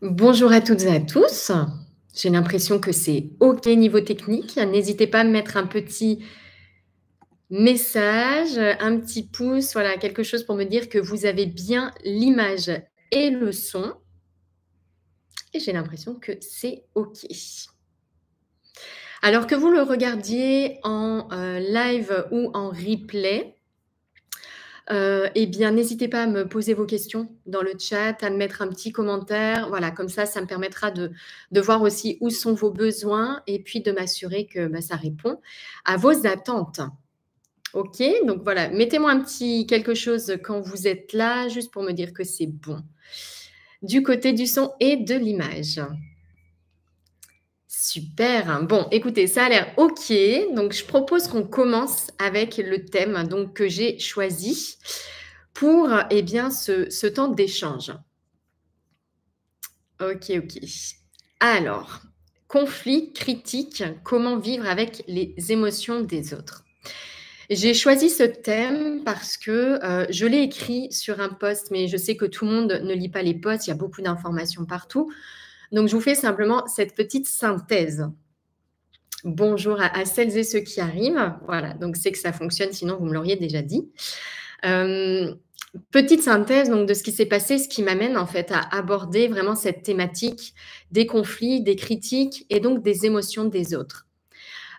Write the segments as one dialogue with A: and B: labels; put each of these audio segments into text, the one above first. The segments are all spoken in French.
A: Bonjour à toutes et à tous. J'ai l'impression que c'est OK niveau technique. N'hésitez pas à me mettre un petit message, un petit pouce, voilà, quelque chose pour me dire que vous avez bien l'image et le son et j'ai l'impression que c'est OK. Alors que vous le regardiez en, live ou en replay, et bien, n'hésitez pas à me poser vos questions dans le chat, à me mettre un petit commentaire. Voilà, comme ça me permettra de voir aussi où sont vos besoins et puis de m'assurer que, bah, ça répond à vos attentes. OK? Donc voilà, mettez-moi un petit quelque chose quand vous êtes là, juste pour me dire que c'est bon. Du côté du son et de l'image. Super. Bon, écoutez, ça a l'air OK. Donc, je propose qu'on commence avec le thème donc, que j'ai choisi pour eh bien, ce temps d'échange. OK, OK. Alors, conflit critique, comment vivre avec les émotions des autres? J'ai choisi ce thème parce que, je l'ai écrit sur un post, mais je sais que tout le monde ne lit pas les posts, il y a beaucoup d'informations partout. Donc, je vous fais simplement cette petite synthèse. Bonjour à celles et ceux qui arrivent. Voilà, donc c'est que ça fonctionne, sinon vous me l'auriez déjà dit. Petite synthèse donc de ce qui s'est passé, ce qui m'amène en fait à aborder vraiment cette thématique des conflits, des critiques et donc des émotions des autres.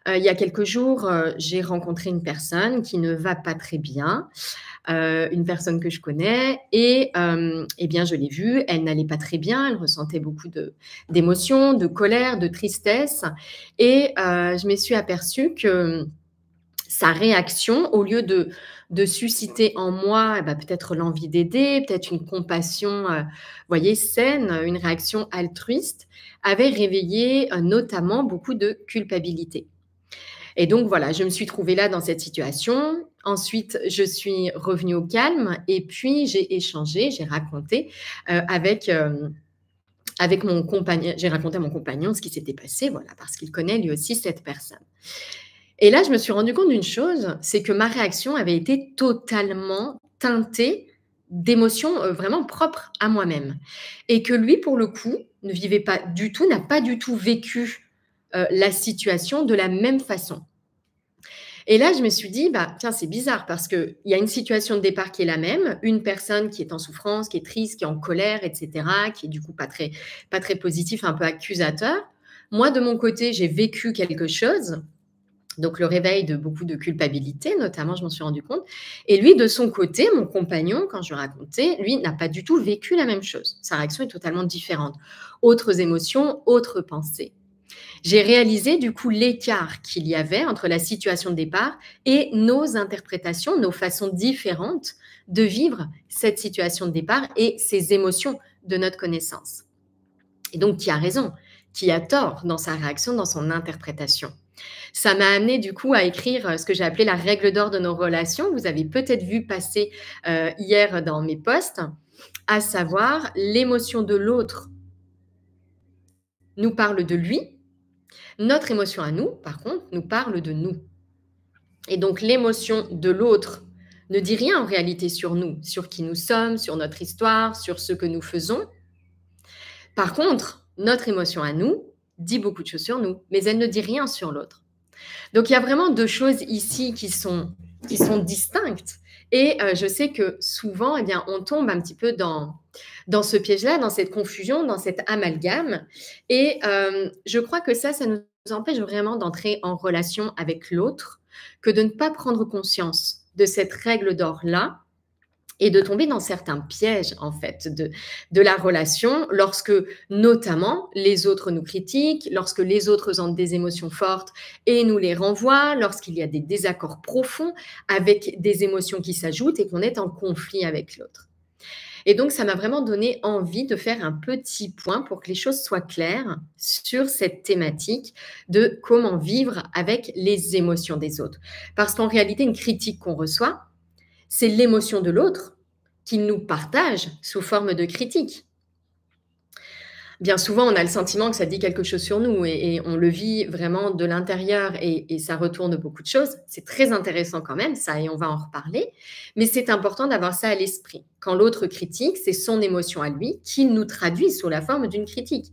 A: Il y a quelques jours, j'ai rencontré une personne qui ne va pas très bien, une personne que je connais et eh bien, je l'ai vue, elle n'allait pas très bien, elle ressentait beaucoup d'émotions, de colère, de tristesse et je me suis aperçue que sa réaction, au lieu de susciter en moi, bah, peut-être l'envie d'aider, peut-être une compassion, voyez, saine, une réaction altruiste, avait réveillé, notamment beaucoup de culpabilité. Et donc voilà, je me suis trouvée là dans cette situation. Ensuite, je suis revenue au calme et puis j'ai échangé, j'ai raconté, avec mon compagnon j'ai raconté à mon compagnon ce qui s'était passé, voilà, parce qu'il connaît lui aussi cette personne. Et là, je me suis rendu compte d'une chose, c'est que ma réaction avait été totalement teintée d'émotions, vraiment propres à moi-même et que lui, pour le coup, ne vivait pas du tout, n'a pas du tout vécu, la situation de la même façon. Et là, je me suis dit: «Bah, tiens, c'est bizarre parce qu'il y a une situation de départ qui est la même, une personne qui est en souffrance, qui est triste, qui est en colère et cetera, qui est du coup pas très positif, un peu accusateur. Moi, de mon côté, j'ai vécu quelque chose, donc le réveil de beaucoup de culpabilité notamment, je m'en suis rendu compte et lui, de son côté, mon compagnon, quand je lui ai raconté, lui n'a pas du tout vécu la même chose. Sa réaction est totalement différente. Autres émotions, autres pensées. J'ai réalisé du coup l'écart qu'il y avait entre la situation de départ et nos interprétations, nos façons différentes de vivre cette situation de départ et ces émotions de notre connaissance. Et donc, qui a raison, qui a tort dans sa réaction, dans son interprétation. Ça m'a amené du coup à écrire ce que j'ai appelé la règle d'or de nos relations. Vous avez peut-être vu passer hier dans mes posts, à savoir l'émotion de l'autre nous parle de lui, notre émotion à nous, par contre, nous parle de nous. Et donc l'émotion de l'autre ne dit rien en réalité sur nous, sur qui nous sommes, sur notre histoire, sur ce que nous faisons. Par contre, notre émotion à nous dit beaucoup de choses sur nous, mais elle ne dit rien sur l'autre. Donc il y a vraiment deux choses ici qui sont distinctes. Et je sais que souvent, eh bien, on tombe un petit peu dans ce piège-là, dans cette confusion, dans cet amalgame. Et je crois que ça nous empêche vraiment d'entrer en relation avec l'autre, que de ne pas prendre conscience de cette règle d'or-là et de tomber dans certains pièges en fait de la relation lorsque notamment les autres nous critiquent, lorsque les autres ont des émotions fortes et nous les renvoient, lorsqu'il y a des désaccords profonds avec des émotions qui s'ajoutent et qu'on est en conflit avec l'autre. Et donc ça m'a vraiment donné envie de faire un petit point pour que les choses soient claires sur cette thématique de comment vivre avec les émotions des autres. Parce qu'en réalité, une critique qu'on reçoit, c'est l'émotion de l'autre qu'il nous partage sous forme de critique. Bien souvent, on a le sentiment que ça dit quelque chose sur nous et on le vit vraiment de l'intérieur et ça retourne beaucoup de choses. C'est très intéressant quand même, ça, et on va en reparler. Mais c'est important d'avoir ça à l'esprit. Quand l'autre critique, c'est son émotion à lui qui nous traduit sous la forme d'une critique.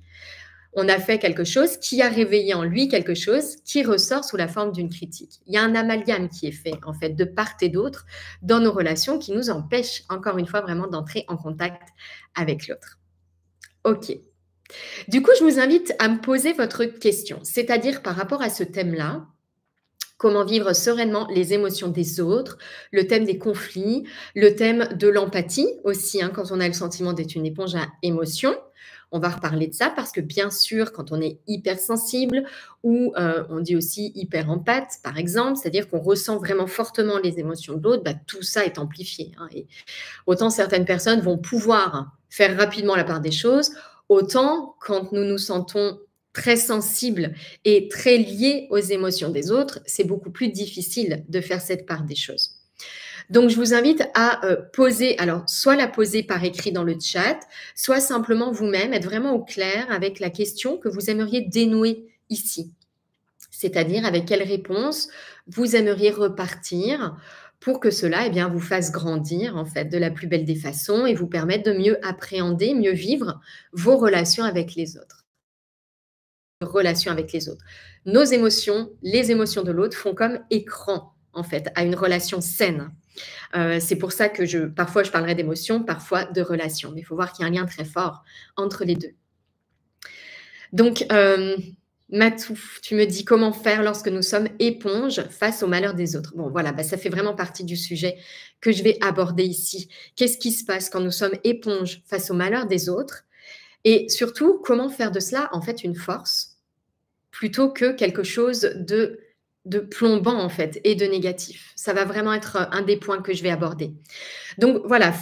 A: On a fait quelque chose qui a réveillé en lui quelque chose qui ressort sous la forme d'une critique. Il y a un amalgame qui est fait, en fait, de part et d'autre dans nos relations qui nous empêche, encore une fois, vraiment d'entrer en contact avec l'autre. OK. Du coup, je vous invite à me poser votre question, c'est-à-dire par rapport à ce thème-là, comment vivre sereinement les émotions des autres, le thème des conflits, le thème de l'empathie aussi, hein, quand on a le sentiment d'être une éponge à émotions. On va reparler de ça parce que bien sûr, quand on est hypersensible ou on dit aussi hyper empathe, par exemple, c'est-à-dire qu'on ressent vraiment fortement les émotions de l'autre, bah, tout ça est amplifié, hein. Et autant certaines personnes vont pouvoir faire rapidement la part des choses, autant quand nous nous sentons très sensibles et très liés aux émotions des autres, c'est beaucoup plus difficile de faire cette part des choses. Donc, je vous invite à poser, alors soit la poser par écrit dans le chat, soit simplement vous-même être vraiment au clair avec la question que vous aimeriez dénouer ici. C'est-à-dire avec quelle réponse vous aimeriez repartir pour que cela, eh bien, vous fasse grandir en fait de la plus belle des façons et vous permette de mieux appréhender, mieux vivre vos relations avec les autres. Nos émotions, les émotions de l'autre font comme écran en fait à une relation saine. C'est pour ça que parfois je parlerai d'émotions, parfois de relations. Mais il faut voir qu'il y a un lien très fort entre les deux. Donc, Matou, tu me dis comment faire lorsque nous sommes éponges face au malheur des autres. Bon, voilà, bah, ça fait vraiment partie du sujet que je vais aborder ici. Qu'est-ce qui se passe quand nous sommes éponges face au malheur des autres? Et surtout, comment faire de cela, en fait, une force plutôt que quelque chose de plombant, en fait, et de négatif. Ça va vraiment être un des points que je vais aborder. Donc voilà,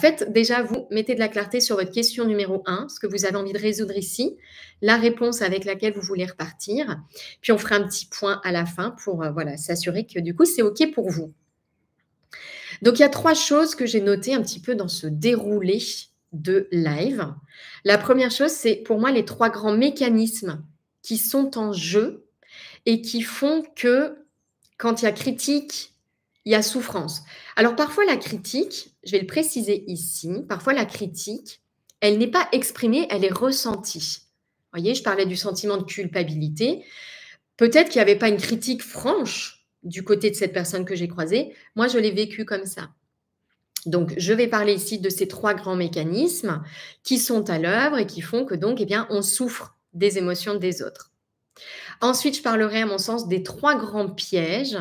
A: mettez de la clarté sur votre question numéro 1, ce que vous avez envie de résoudre ici, la réponse avec laquelle vous voulez repartir. Puis on fera un petit point à la fin pour s'assurer que du coup, c'est OK pour vous. Donc il y a 3 choses que j'ai notées un petit peu dans ce déroulé de live. La première chose, c'est pour moi les 3 grands mécanismes qui sont en jeu et qui font que quand il y a critique, il y a souffrance. Alors parfois la critique, je vais le préciser ici, parfois la critique, elle n'est pas exprimée, elle est ressentie. Vous voyez, je parlais du sentiment de culpabilité. Peut-être qu'il n'y avait pas une critique franche du côté de cette personne que j'ai croisée. Moi, je l'ai vécu comme ça. Donc, je vais parler ici de ces 3 grands mécanismes qui sont à l'œuvre et qui font que donc, eh bien, on souffre des émotions des autres. Ensuite, je parlerai, à mon sens, des 3 grands pièges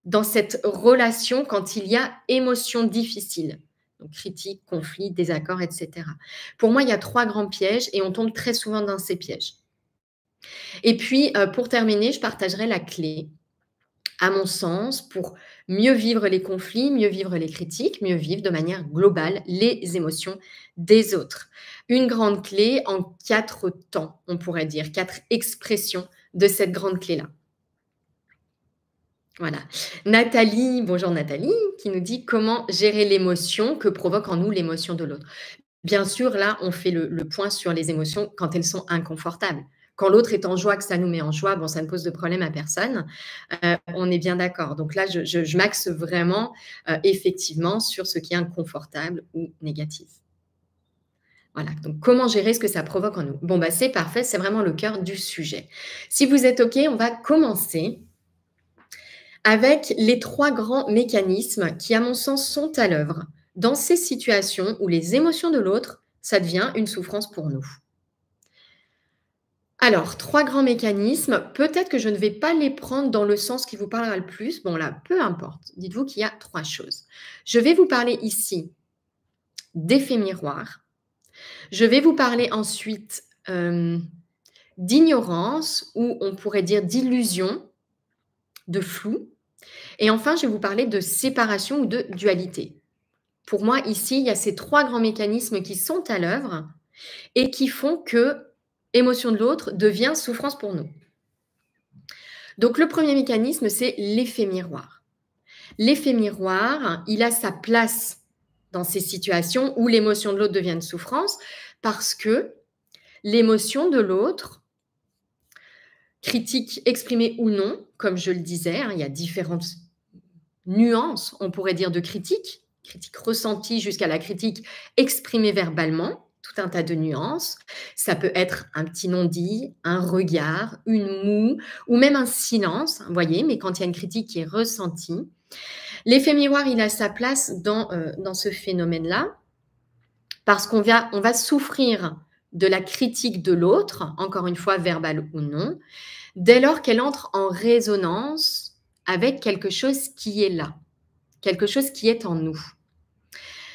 A: dans cette relation quand il y a émotions difficiles. Donc, critique, conflit, désaccord, etc. Pour moi, il y a 3 grands pièges et on tombe très souvent dans ces pièges. Et puis, pour terminer, je partagerai la clé, à mon sens, pour mieux vivre les conflits, mieux vivre les critiques, mieux vivre de manière globale les émotions des autres. Une grande clé en 4 temps, on pourrait dire, 4 expressions de cette grande clé-là. Voilà. Nathalie, bonjour Nathalie, qui nous dit comment gérer l'émotion que provoque en nous l'émotion de l'autre. Bien sûr, là, on fait le point sur les émotions quand elles sont inconfortables. Quand l'autre est en joie, que ça nous met en joie, bon, ça ne pose de problème à personne. On est bien d'accord. Donc là, je m'axe vraiment, effectivement, sur ce qui est inconfortable ou négatif. Voilà, donc comment gérer ce que ça provoque en nous? Bon, bah, c'est parfait, c'est vraiment le cœur du sujet. Si vous êtes OK, on va commencer avec les 3 grands mécanismes qui, à mon sens, sont à l'œuvre dans ces situations où les émotions de l'autre, ça devient une souffrance pour nous. Alors, 3 grands mécanismes, peut-être que je ne vais pas les prendre dans le sens qui vous parlera le plus. Bon là, peu importe. Dites-vous qu'il y a 3 choses. Je vais vous parler ici d'effet miroir. Je vais vous parler ensuite d'ignorance ou on pourrait dire d'illusion, de flou. Et enfin, je vais vous parler de séparation ou de dualité. Pour moi, ici, il y a ces 3 grands mécanismes qui sont à l'œuvre et qui font que émotion de l'autre devient souffrance pour nous. Donc, le premier mécanisme, c'est l'effet miroir. L'effet miroir, il a sa place dans ces situations où l'émotion de l'autre devient une souffrance parce que l'émotion de l'autre, critique exprimée ou non, comme je le disais, hein, il y a différentes nuances, on pourrait dire, de critique, critique ressentie jusqu'à la critique exprimée verbalement, tout un tas de nuances. Ça peut être un petit non-dit, un regard, une moue ou même un silence, vous voyez, mais quand il y a une critique qui est ressentie. L'effet miroir, il a sa place dans ce phénomène-là parce on va souffrir de la critique de l'autre, encore une fois, verbale ou non, dès lors qu'elle entre en résonance avec quelque chose qui est là, quelque chose qui est en nous.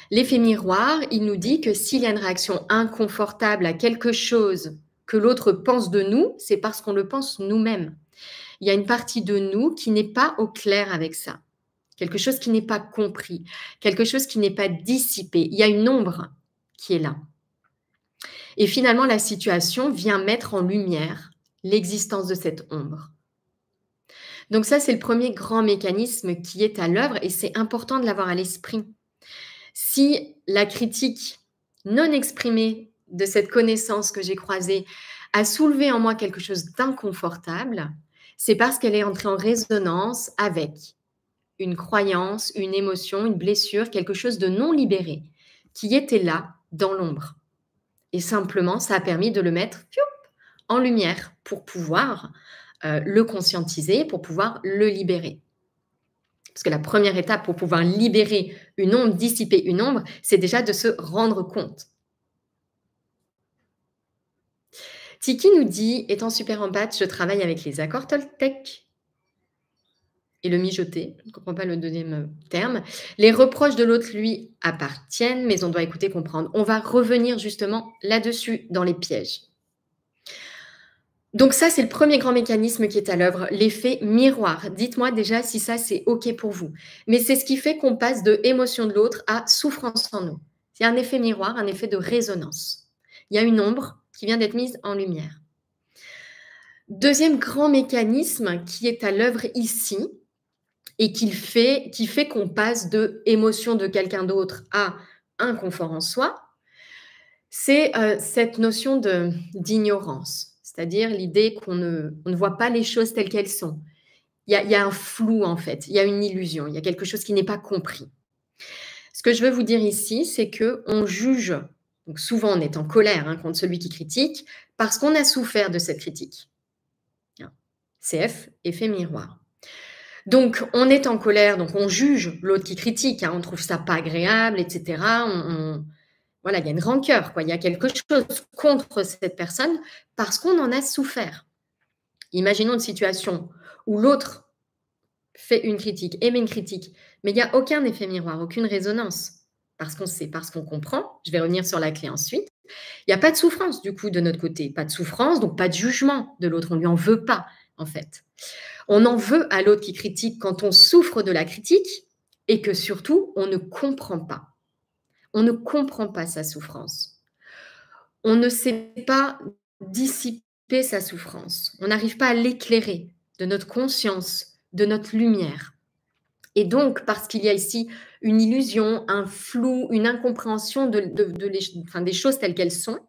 A: L'effet miroir, il nous dit que s'il y a une réaction inconfortable à quelque chose que l'autre pense de nous, c'est parce qu'on le pense nous-mêmes. Il y a une partie de nous qui n'est pas au clair avec ça, quelque chose qui n'est pas compris, quelque chose qui n'est pas dissipé. Il y a une ombre qui est là. Et finalement, la situation vient mettre en lumière l'existence de cette ombre. Donc ça, c'est le premier grand mécanisme qui est à l'œuvre et c'est important de l'avoir à l'esprit. Si la critique non exprimée de cette connaissance que j'ai croisée a soulevé en moi quelque chose d'inconfortable, c'est parce qu'elle est entrée en résonance avec une croyance, une émotion, une blessure, quelque chose de non libéré qui était là dans l'ombre. Et simplement, ça a permis de le mettre en lumière pour pouvoir le conscientiser, pour pouvoir le libérer. Parce que la première étape pour pouvoir libérer une ombre, dissiper une ombre, c'est déjà de se rendre compte. Tiki nous dit, étant super empathe, je travaille avec les accords Toltec et le mijoter, je ne comprends pas le deuxième terme. Les reproches de l'autre lui appartiennent, mais on doit écouter, comprendre. On va revenir justement là-dessus dans les pièges. Donc ça, c'est le premier grand mécanisme qui est à l'œuvre, l'effet miroir. Dites-moi déjà si ça, c'est OK pour vous. Mais c'est ce qui fait qu'on passe de émotion de l'autre à souffrance en nous. Il y a un effet miroir, un effet de résonance. Il y a une ombre qui vient d'être mise en lumière. Deuxième grand mécanisme qui est à l'œuvre ici et qui fait qu'on passe de émotion de quelqu'un d'autre à inconfort en soi, c'est cette notion d'ignorance. C'est-à-dire l'idée qu'on ne voit pas les choses telles qu'elles sont. Il y a un flou, en fait. Il y a une illusion. Il y a quelque chose qui n'est pas compris. Ce que je veux vous dire ici, c'est qu'on juge, donc souvent on est en colère contre celui qui critique, parce qu'on a souffert de cette critique. CF, effet miroir. Donc, on est en colère, donc on juge l'autre qui critique, on trouve ça pas agréable, etc. Voilà, il y a une rancœur, quoi. Il y a quelque chose contre cette personne parce qu'on en a souffert. Imaginons une situation où l'autre fait une critique, émet une critique, mais il n'y a aucun effet miroir, aucune résonance, parce qu'on sait, parce qu'on comprend. Je vais revenir sur la clé ensuite. Il n'y a pas de souffrance, du coup, de notre côté. Pas de souffrance, donc pas de jugement de l'autre. On ne lui en veut pas, en fait. On en veut à l'autre qui critique quand on souffre de la critique et que surtout, on ne comprend pas. On ne comprend pas sa souffrance. On ne sait pas dissiper sa souffrance. On n'arrive pas à l'éclairer de notre conscience, de notre lumière. Et donc, parce qu'il y a ici une illusion, un flou, une incompréhension des choses telles qu'elles sont,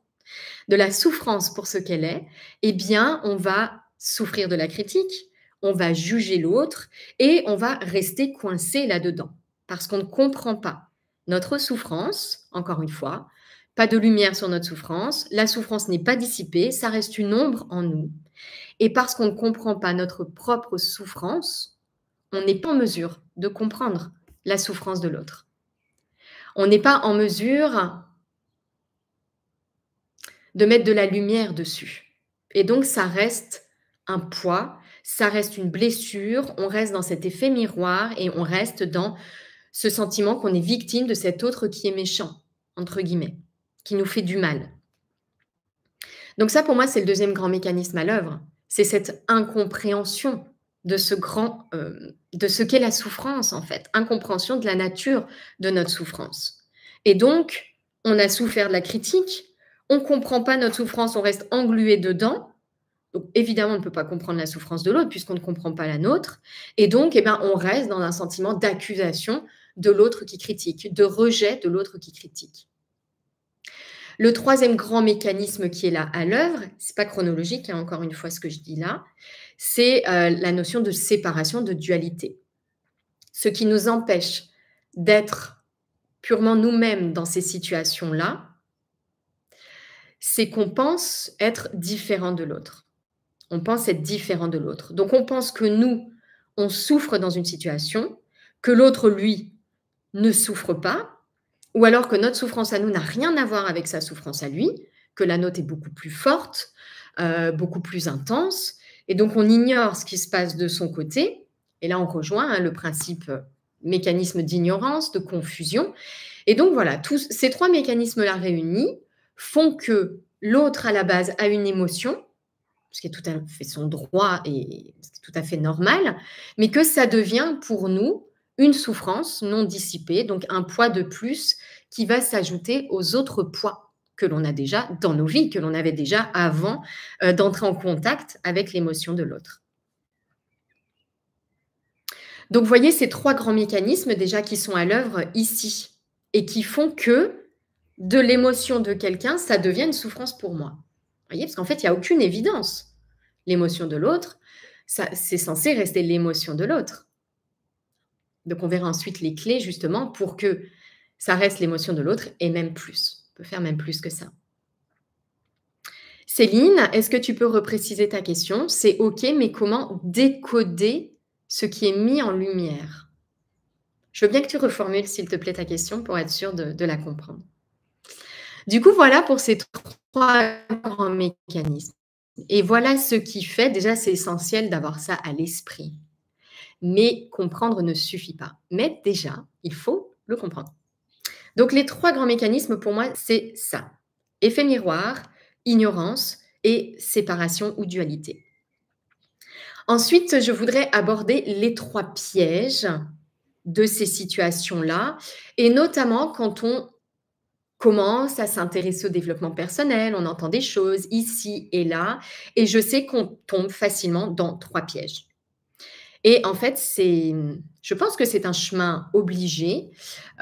A: de la souffrance pour ce qu'elle est, eh bien, on va souffrir de la critique, on va juger l'autre et on va rester coincé là-dedans parce qu'on ne comprend pas notre souffrance, encore une fois, pas de lumière sur notre souffrance, la souffrance n'est pas dissipée, ça reste une ombre en nous. Et parce qu'on ne comprend pas notre propre souffrance, on n'est pas en mesure de comprendre la souffrance de l'autre. On n'est pas en mesure de mettre de la lumière dessus. Et donc, ça reste un poids, ça reste une blessure, on reste dans cet effet miroir et on reste dans ce sentiment qu'on est victime de cet autre qui est méchant, entre guillemets, qui nous fait du mal. Donc ça, pour moi, c'est le deuxième grand mécanisme à l'œuvre. C'est cette incompréhension de ce qu'est la souffrance, en fait. Incompréhension de la nature de notre souffrance. Et donc, on a souffert de la critique, on ne comprend pas notre souffrance, on reste englué dedans. Donc, évidemment, on ne peut pas comprendre la souffrance de l'autre puisqu'on ne comprend pas la nôtre. Et donc, on reste dans un sentiment d'accusation de l'autre qui critique, de rejet de l'autre qui critique. Le troisième grand mécanisme qui est là à l'œuvre, c'est pas chronologique, hein, encore une fois ce que je dis là, c'est la notion de séparation, de dualité. Ce qui nous empêche d'être purement nous-mêmes dans ces situations-là, c'est qu'on pense être différent de l'autre. On pense être différent de l'autre. Donc on pense que nous, on souffre dans une situation, que l'autre, lui, ne souffre pas, ou alors que notre souffrance à nous n'a rien à voir avec sa souffrance à lui, que la nôtre est beaucoup plus forte, beaucoup plus intense, et donc on ignore ce qui se passe de son côté. Et là, on rejoint hein, le principe mécanisme d'ignorance, de confusion. Et donc voilà, tous ces trois mécanismes-là réunis font que l'autre, à la base, a une émotion, ce qui est tout à fait son droit et c'est tout à fait normal, mais que ça devient pour nous une souffrance non dissipée, donc un poids de plus qui va s'ajouter aux autres poids que l'on a déjà dans nos vies, que l'on avait déjà avant d'entrer en contact avec l'émotion de l'autre. Donc, vous voyez ces trois grands mécanismes déjà qui sont à l'œuvre ici et qui font que de l'émotion de quelqu'un, ça devient une souffrance pour moi. Vous voyez, parce qu'en fait, il n'y a aucune évidence. L'émotion de l'autre, c'est censé rester l'émotion de l'autre. Donc, on verra ensuite les clés justement pour que ça reste l'émotion de l'autre et même plus. On peut faire même plus que ça. Céline, est-ce que tu peux repréciser ta question? C'est OK, mais comment décoder ce qui est mis en lumière? Je veux bien que tu reformules, s'il te plaît, ta question pour être sûre de la comprendre. Du coup, voilà pour ces trois grands mécanismes. Et voilà ce qui fait, déjà, c'est essentiel d'avoir ça à l'esprit. Mais comprendre ne suffit pas. Mais déjà, il faut le comprendre. Donc, les trois grands mécanismes, pour moi, c'est ça. Effet miroir, ignorance et séparation ou dualité. Ensuite, je voudrais aborder les trois pièges de ces situations-là, et notamment quand on commence à s'intéresser au développement personnel, on entend des choses ici et là, et je sais qu'on tombe facilement dans trois pièges. Et en fait, je pense que c'est un chemin obligé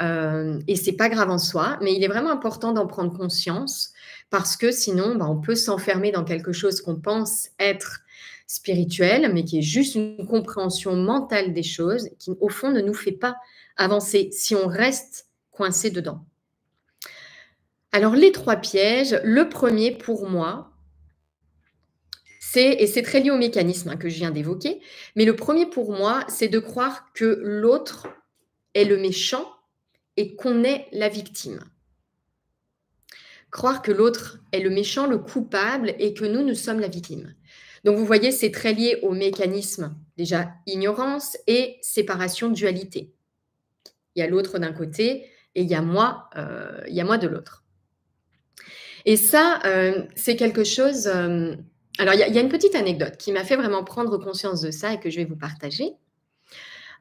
A: et c'est pas grave en soi, mais il est vraiment important d'en prendre conscience parce que sinon, on peut s'enfermer dans quelque chose qu'on pense être spirituel, mais qui est juste une compréhension mentale des choses qui, au fond, ne nous fait pas avancer si on reste coincé dedans. Alors, les trois pièges, le premier pour moi, et c'est très lié au mécanisme que je viens d'évoquer, mais le premier pour moi, c'est de croire que l'autre est le méchant et qu'on est la victime. Croire que l'autre est le méchant, le coupable et que nous sommes la victime. Donc vous voyez, c'est très lié au mécanisme, déjà ignorance et séparation, dualité. Il y a l'autre d'un côté et il y a moi de l'autre. Et ça, c'est quelque chose... alors, il y a une petite anecdote qui m'a fait vraiment prendre conscience de ça et que je vais vous partager.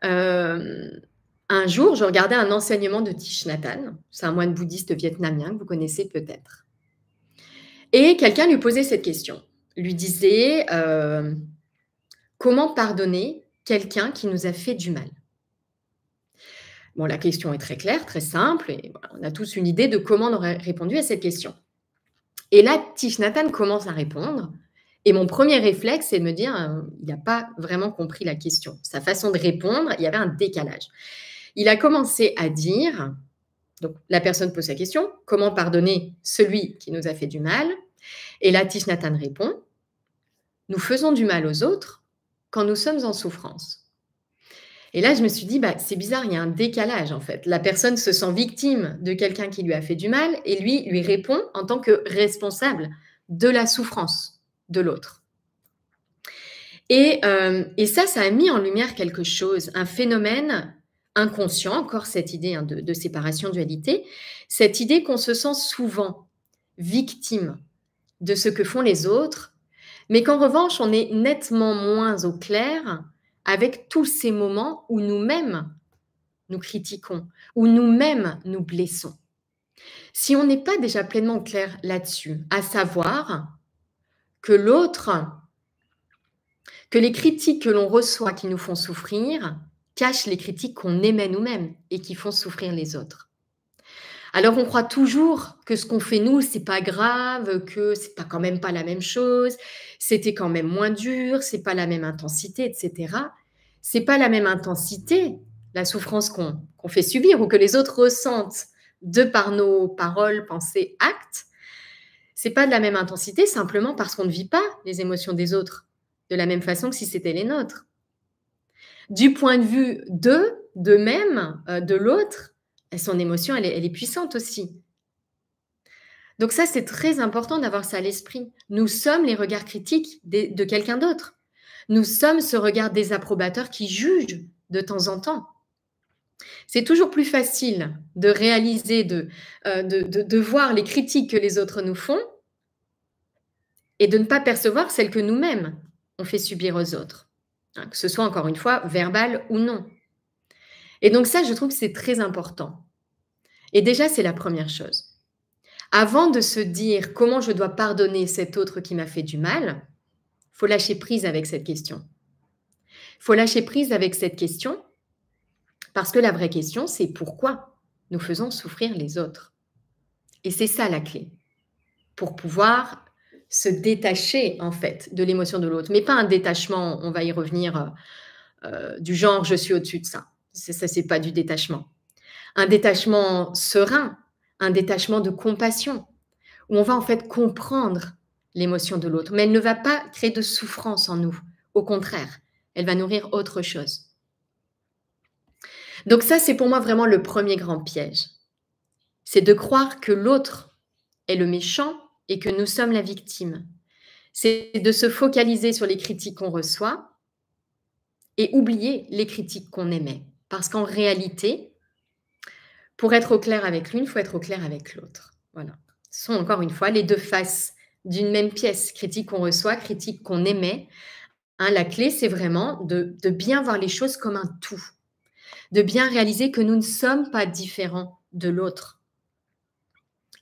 A: Un jour, je regardais un enseignement de Thich Nhat Hanh. C'est un moine bouddhiste vietnamien que vous connaissez peut-être. Et quelqu'un lui posait cette question. Lui disait comment pardonner quelqu'un qui nous a fait du mal? Bon, la question est très claire, très simple, et voilà, on a tous une idée de comment on aurait répondu à cette question. Et là, Thich Nhat Hanh commence à répondre. Et mon premier réflexe, c'est de me dire, il n'a pas vraiment compris la question. Sa façon de répondre, il y avait un décalage. Il a commencé à dire, donc la personne pose sa question, comment pardonner celui qui nous a fait du mal? Et là, Thich Nhat Hanh répond, nous faisons du mal aux autres quand nous sommes en souffrance. Et là, je me suis dit, c'est bizarre, il y a un décalage en fait. La personne se sent victime de quelqu'un qui lui a fait du mal et lui répond en tant que responsable de la souffrance de l'autre. Et ça a mis en lumière quelque chose, un phénomène inconscient, encore cette idée de séparation, dualité, cette idée qu'on se sent souvent victime de ce que font les autres, mais qu'en revanche, on est nettement moins au clair avec tous ces moments où nous-mêmes nous critiquons, où nous-mêmes nous blessons. Si on n'est pas déjà pleinement clair là-dessus, à savoir que l'autre, que les critiques que l'on reçoit qui nous font souffrir cachent les critiques qu'on émet nous-mêmes et qui font souffrir les autres. Alors on croit toujours que ce qu'on fait nous, c'est pas grave, que c'est pas quand même pas la même chose, c'était quand même moins dur, c'est pas la même intensité, et cetera. C'est pas la même intensité, la souffrance qu'on fait subir ou que les autres ressentent de par nos paroles, pensées, actes. C'est pas de la même intensité simplement parce qu'on ne vit pas les émotions des autres de la même façon que si c'était les nôtres. Du point de vue d'eux-mêmes, de l'autre, son émotion, elle est puissante aussi. Donc ça, c'est très important d'avoir ça à l'esprit. Nous sommes les regards critiques de quelqu'un d'autre. Nous sommes ce regard désapprobateur qui juge de temps en temps. C'est toujours plus facile de réaliser, de voir les critiques que les autres nous font et de ne pas percevoir celles que nous-mêmes on fait subir aux autres, hein, que ce soit encore une fois verbal ou non. Et donc ça, je trouve que c'est très important. Et déjà, c'est la première chose. Avant de se dire comment je dois pardonner cet autre qui m'a fait du mal, il faut lâcher prise avec cette question. Il faut lâcher prise avec cette question parce que la vraie question, c'est pourquoi nous faisons souffrir les autres. Et c'est ça la clé pour pouvoir se détacher en fait de l'émotion de l'autre. Mais pas un détachement, on va y revenir, du genre je suis au-dessus de ça. Ça, c'est pas du détachement. Un détachement serein, un détachement de compassion, où on va en fait comprendre l'émotion de l'autre, mais elle ne va pas créer de souffrance en nous. Au contraire, elle va nourrir autre chose. Donc ça, c'est pour moi vraiment le premier grand piège. C'est de croire que l'autre est le méchant et que nous sommes la victime. C'est de se focaliser sur les critiques qu'on reçoit et oublier les critiques qu'on émet. Parce qu'en réalité, pour être au clair avec l'une, il faut être au clair avec l'autre. Voilà. Ce sont encore une fois les deux faces d'une même pièce. Critique qu'on reçoit, critique qu'on émet. Hein, la clé, c'est vraiment de bien voir les choses comme un tout. De bien réaliser que nous ne sommes pas différents de l'autre.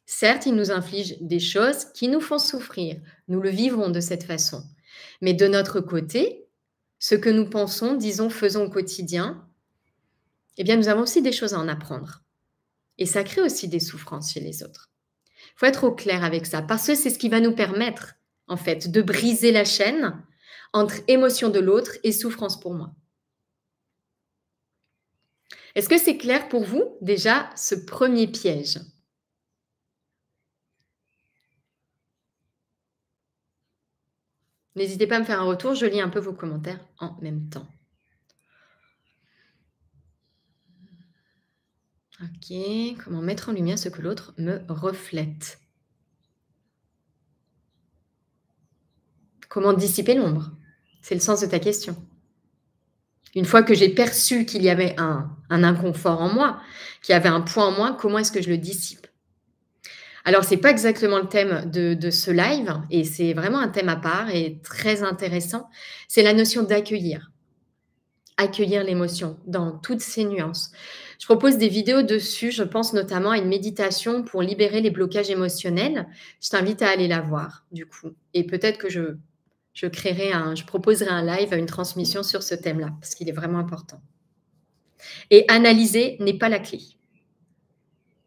A: Certes, il nous inflige des choses qui nous font souffrir. Nous le vivrons de cette façon. Mais de notre côté, ce que nous pensons, disons, faisons au quotidien, eh bien, nous avons aussi des choses à en apprendre. Et ça crée aussi des souffrances chez les autres. Il faut être au clair avec ça, parce que c'est ce qui va nous permettre, en fait, de briser la chaîne entre émotion de l'autre et souffrance pour moi. Est-ce que c'est clair pour vous, déjà, ce premier piège? N'hésitez pas à me faire un retour, je lis un peu vos commentaires en même temps. Ok, comment mettre en lumière ce que l'autre me reflète? Comment dissiper l'ombre? C'est le sens de ta question. Une fois que j'ai perçu qu'il y avait un inconfort en moi, qu'il y avait un point en moi, comment est-ce que je le dissipe? Alors, ce n'est pas exactement le thème de ce live et c'est vraiment un thème à part et très intéressant. C'est la notion d'accueillir. Accueillir l'émotion dans toutes ses nuances. Je propose des vidéos dessus, je pense notamment à une méditation pour libérer les blocages émotionnels. Je t'invite à aller la voir, du coup. Et peut-être que je proposerai un live, une transmission sur ce thème-là, parce qu'il est vraiment important. Et analyser n'est pas la clé.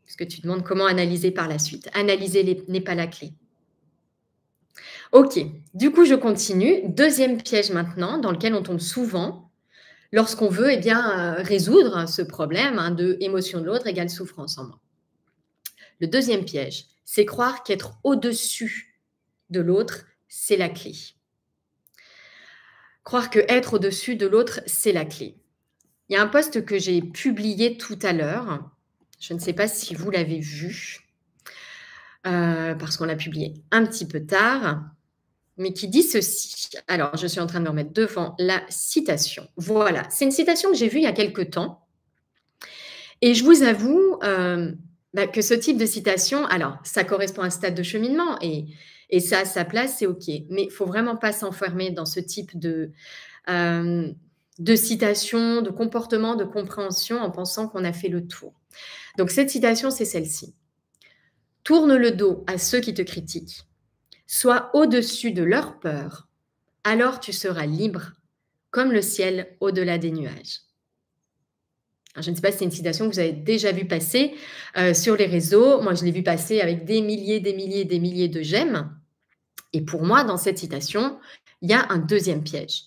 A: Parce que tu demandes comment analyser par la suite. Analyser n'est pas la clé. Ok, du coup, je continue. Deuxième piège maintenant, dans lequel on tombe souvent, lorsqu'on veut résoudre ce problème de émotion de l'autre égale souffrance en moi. Le deuxième piège, c'est croire qu'être au-dessus de l'autre, c'est la clé. Croire qu'être au-dessus de l'autre, c'est la clé. Il y a un post que j'ai publié tout à l'heure. Je ne sais pas si vous l'avez vu, parce qu'on l'a publié un petit peu tard, mais qui dit ceci. Alors, je suis en train de me remettre devant la citation. Voilà, c'est une citation que j'ai vue il y a quelque temps. Et je vous avoue que ce type de citation, alors, ça correspond à un stade de cheminement et ça a sa place, c'est OK. Mais il ne faut vraiment pas s'enfermer dans ce type de citation, de comportement, de compréhension en pensant qu'on a fait le tour. Donc, cette citation, c'est celle-ci. Tourne le dos à ceux qui te critiquent. Sois au-dessus de leur peur. Alors tu seras libre, comme le ciel au-delà des nuages. Alors, je ne sais pas si c'est une citation que vous avez déjà vue passer, sur les réseaux. Moi, je l'ai vue passer avec des milliers de j'aime et pour moi, dans cette citation, il y a un deuxième piège.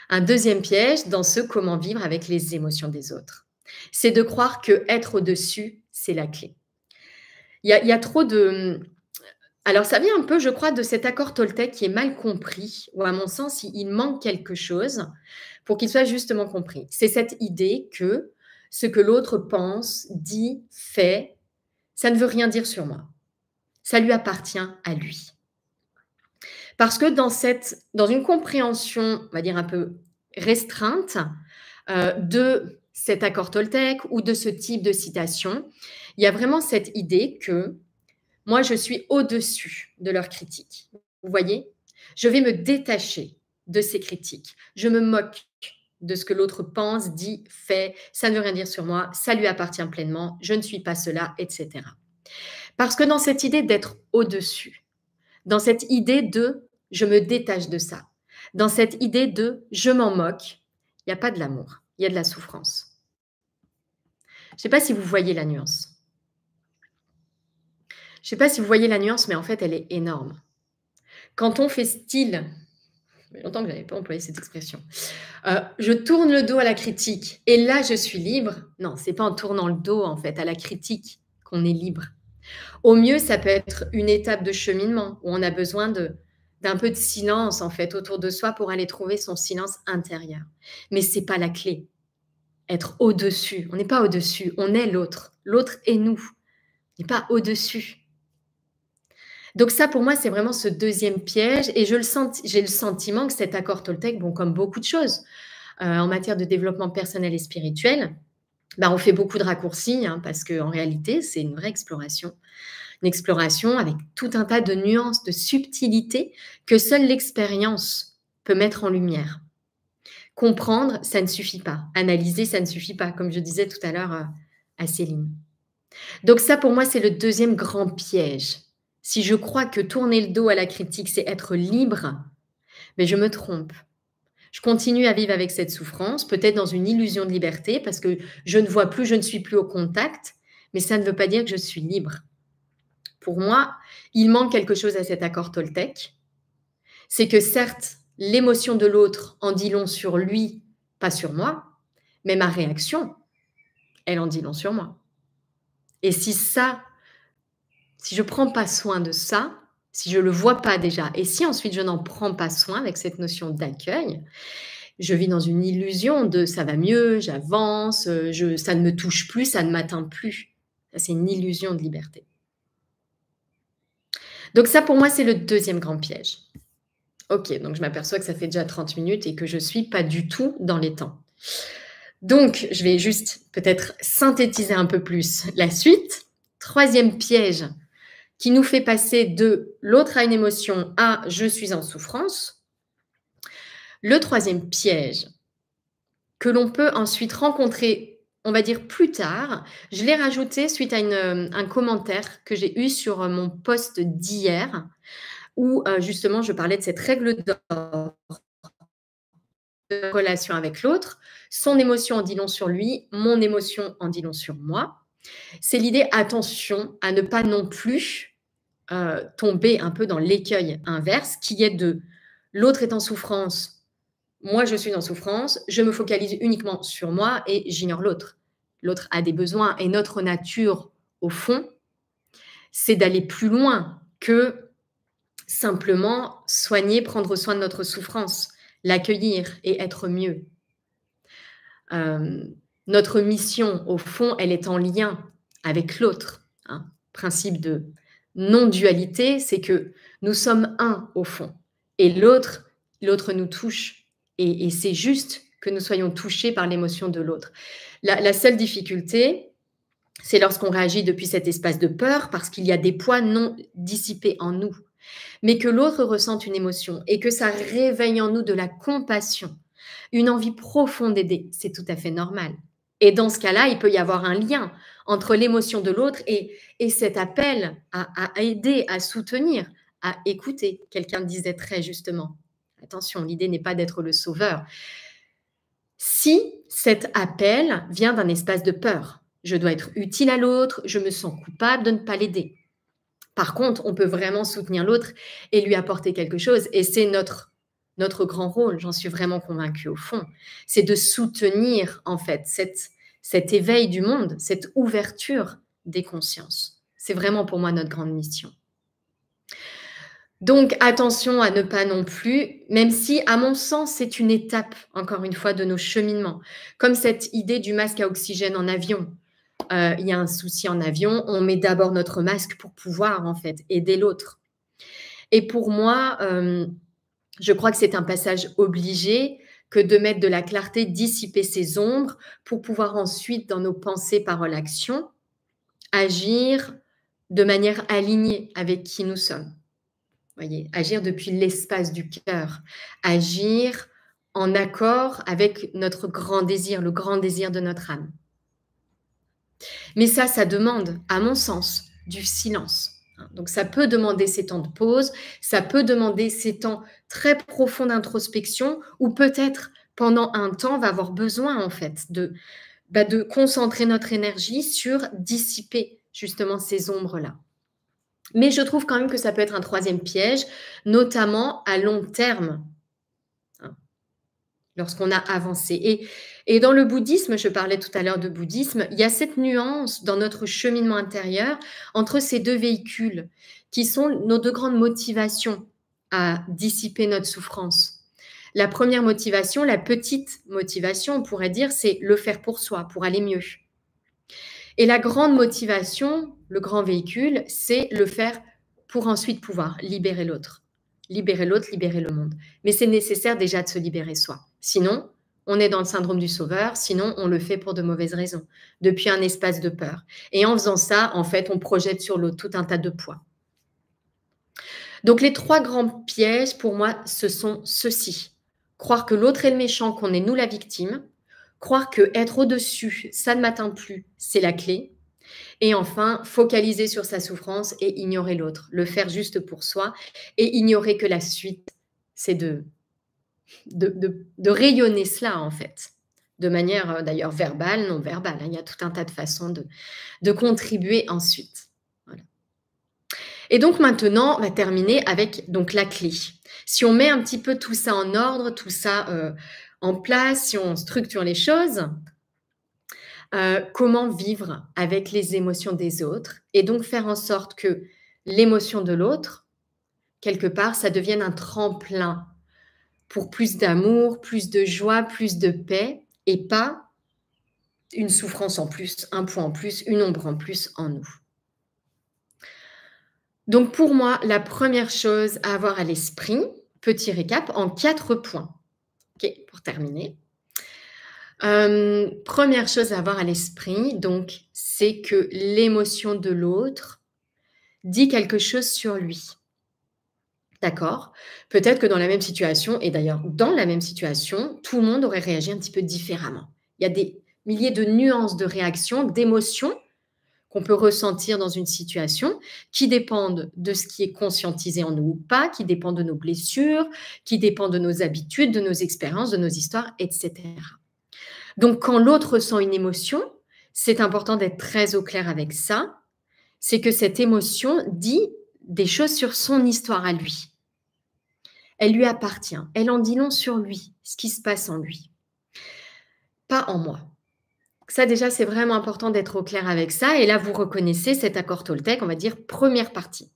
A: Un deuxième piège dans ce comment vivre avec les émotions des autres. C'est de croire qu'être au-dessus, c'est la clé. Il y a trop de alors ça vient un peu, je crois, de cet accord Toltec qui est mal compris, ou à mon sens, il manque quelque chose pour qu'il soit justement compris. C'est cette idée que ce que l'autre pense, dit, fait, ça ne veut rien dire sur moi. Ça lui appartient à lui. Parce que dans une compréhension, on va dire un peu restreinte, de cet accord Toltec ou de ce type de citation, il y a vraiment cette idée que moi, je suis au-dessus de leurs critiques. Vous voyez? Je vais me détacher de ces critiques. Je me moque de ce que l'autre pense, dit, fait. Ça ne veut rien dire sur moi. Ça lui appartient pleinement. Je ne suis pas cela, etc. Parce que dans cette idée d'être au-dessus, dans cette idée de je me détache de ça, dans cette idée de je m'en moque, il n'y a pas de l'amour, il y a de la souffrance. Je ne sais pas si vous voyez la nuance. Je ne sais pas si vous voyez la nuance, mais en fait, elle est énorme. Quand on fait style, ça fait longtemps que je n'avais pas employé cette expression, je tourne le dos à la critique et là, je suis libre. Non, ce n'est pas en tournant le dos, en fait, à la critique qu'on est libre. Au mieux, ça peut être une étape de cheminement où on a besoin d'un peu de silence, en fait, autour de soi pour aller trouver son silence intérieur. Mais ce n'est pas la clé. Être au-dessus. On n'est pas au-dessus, on est l'autre. L'autre est nous. On n'est pas au-dessus. Donc ça, pour moi, c'est vraiment ce deuxième piège et j'ai le sentiment que cet accord Toltec, bon, comme beaucoup de choses en matière de développement personnel et spirituel, on fait beaucoup de raccourcis parce qu'en réalité, c'est une vraie exploration. Une exploration avec tout un tas de nuances, de subtilités que seule l'expérience peut mettre en lumière. Comprendre, ça ne suffit pas. Analyser, ça ne suffit pas, comme je disais tout à l'heure à Céline. Donc ça, pour moi, c'est le deuxième grand piège. Si je crois que tourner le dos à la critique, c'est être libre, mais je me trompe. Je continue à vivre avec cette souffrance, peut-être dans une illusion de liberté, parce que je ne vois plus, je ne suis plus au contact, mais ça ne veut pas dire que je suis libre. Pour moi, il manque quelque chose à cet accord Toltec. C'est que certes, l'émotion de l'autre en dit long sur lui, pas sur moi, mais ma réaction, elle en dit long sur moi. Et si je ne prends pas soin de ça, si je ne le vois pas déjà, et si ensuite je n'en prends pas soin avec cette notion d'accueil, je vis dans une illusion de ça va mieux, j'avance, ça ne me touche plus, ça ne m'atteint plus. Ça, c'est une illusion de liberté. Donc ça, pour moi, c'est le deuxième grand piège. Ok, donc je m'aperçois que ça fait déjà 30 minutes et que je ne suis pas du tout dans les temps. Donc, je vais juste peut-être synthétiser un peu plus la suite. Troisième piège qui nous fait passer de l'autre a une émotion à je suis en souffrance. Le troisième piège que l'on peut ensuite rencontrer, on va dire plus tard, je l'ai rajouté suite à un commentaire que j'ai eu sur mon post d'hier où justement je parlais de cette règle d'or de relation avec l'autre. Son émotion en dit long sur lui, mon émotion en dit long sur moi. C'est l'idée, attention à ne pas non plus tomber un peu dans l'écueil inverse qui est de l'autre est en souffrance, moi je suis en souffrance, je me focalise uniquement sur moi et j'ignore l'autre. L'autre a des besoins et notre nature, au fond, c'est d'aller plus loin que simplement soigner, prendre soin de notre souffrance, l'accueillir et être mieux. Notre mission, au fond, elle est en lien avec l'autre. Principe de non-dualité, c'est que nous sommes un au fond. Et l'autre nous touche. Et c'est juste que nous soyons touchés par l'émotion de l'autre. La seule difficulté, c'est lorsqu'on réagit depuis cet espace de peur, parce qu'il y a des poids non dissipés en nous. Mais que l'autre ressente une émotion et que ça réveille en nous de la compassion, une envie profonde d'aider, c'est tout à fait normal. Et dans ce cas-là, il peut y avoir un lien entre l'émotion de l'autre et cet appel à aider, à soutenir, à écouter. Quelqu'un disait très justement, attention, l'idée n'est pas d'être le sauveur. Si cet appel vient d'un espace de peur, je dois être utile à l'autre, je me sens coupable de ne pas l'aider. Par contre, on peut vraiment soutenir l'autre et lui apporter quelque chose. Et c'est notre grand rôle, j'en suis vraiment convaincue au fond. C'est de soutenir, en fait, cet éveil du monde, cette ouverture des consciences. C'est vraiment pour moi notre grande mission. Donc, attention à ne pas non plus, même si, à mon sens, c'est une étape, encore une fois, de nos cheminements. Comme cette idée du masque à oxygène en avion. Il y a un souci en avion, on met d'abord notre masque pour pouvoir, en fait, aider l'autre. Et pour moi, je crois que c'est un passage obligé que de mettre de la clarté, dissiper ses ombres pour pouvoir ensuite, dans nos pensées, paroles, actions, agir de manière alignée avec qui nous sommes. Voyez, agir depuis l'espace du cœur, agir en accord avec notre grand désir, le grand désir de notre âme. Mais ça demande, à mon sens, du silence. Donc ça peut demander ces temps de pause, ça peut demander ces temps très profonds d'introspection, ou peut-être pendant un temps, on va avoir besoin en fait de concentrer notre énergie sur dissiper justement ces ombres-là. Mais je trouve quand même que ça peut être un troisième piège, notamment à long terme, lorsqu'on a avancé. Et dans le bouddhisme, je parlais tout à l'heure de bouddhisme, il y a cette nuance dans notre cheminement intérieur entre ces deux véhicules qui sont nos deux grandes motivations à dissiper notre souffrance. La première motivation, la petite motivation, on pourrait dire, c'est le faire pour soi, pour aller mieux. Et la grande motivation, le grand véhicule, c'est le faire pour ensuite pouvoir libérer l'autre. Libérer l'autre, libérer le monde. Mais c'est nécessaire déjà de se libérer soi. Sinon, on est dans le syndrome du sauveur, sinon on le fait pour de mauvaises raisons, depuis un espace de peur. Et en faisant ça, en fait, on projette sur l'autre tout un tas de poids. Donc les trois grands pièges, pour moi, ce sont ceux-ci. Croire que l'autre est le méchant, qu'on est nous la victime. Croire que être au-dessus, ça ne m'atteint plus, c'est la clé. Et enfin, focaliser sur sa souffrance et ignorer l'autre, le faire juste pour soi et ignorer que la suite, c'est de rayonner cela en fait, de manière d'ailleurs verbale, non verbale. Il y a tout un tas de façons de contribuer ensuite. Voilà. Et donc maintenant, on va terminer avec donc, la clé. Si on met un petit peu tout ça en ordre, tout ça en place, si on structure les choses, comment vivre avec les émotions des autres et donc faire en sorte que l'émotion de l'autre, quelque part, ça devienne un tremplin pour plus d'amour, plus de joie, plus de paix et pas une souffrance en plus, un poids en plus, une ombre en plus en nous. Donc pour moi, la première chose à avoir à l'esprit, petit récap, en 4 points. OK, pour terminer. Première chose à avoir à l'esprit, donc, c'est que l'émotion de l'autre dit quelque chose sur lui. D'accord? Peut-être que dans la même situation, et d'ailleurs dans la même situation, tout le monde aurait réagi un petit peu différemment. Il y a des milliers de nuances de réactions, d'émotions qu'on peut ressentir dans une situation qui dépendent de ce qui est conscientisé en nous ou pas, qui dépendent de nos blessures, qui dépendent de nos habitudes, de nos expériences, de nos histoires, etc. Donc, quand l'autre ressent une émotion, c'est important d'être très au clair avec ça. C'est que cette émotion dit des choses sur son histoire à lui. Elle lui appartient. Elle en dit long sur lui, ce qui se passe en lui. Pas en moi. Ça, déjà, c'est vraiment important d'être au clair avec ça. Et là, vous reconnaissez cet accord Toltec, on va dire, première partie.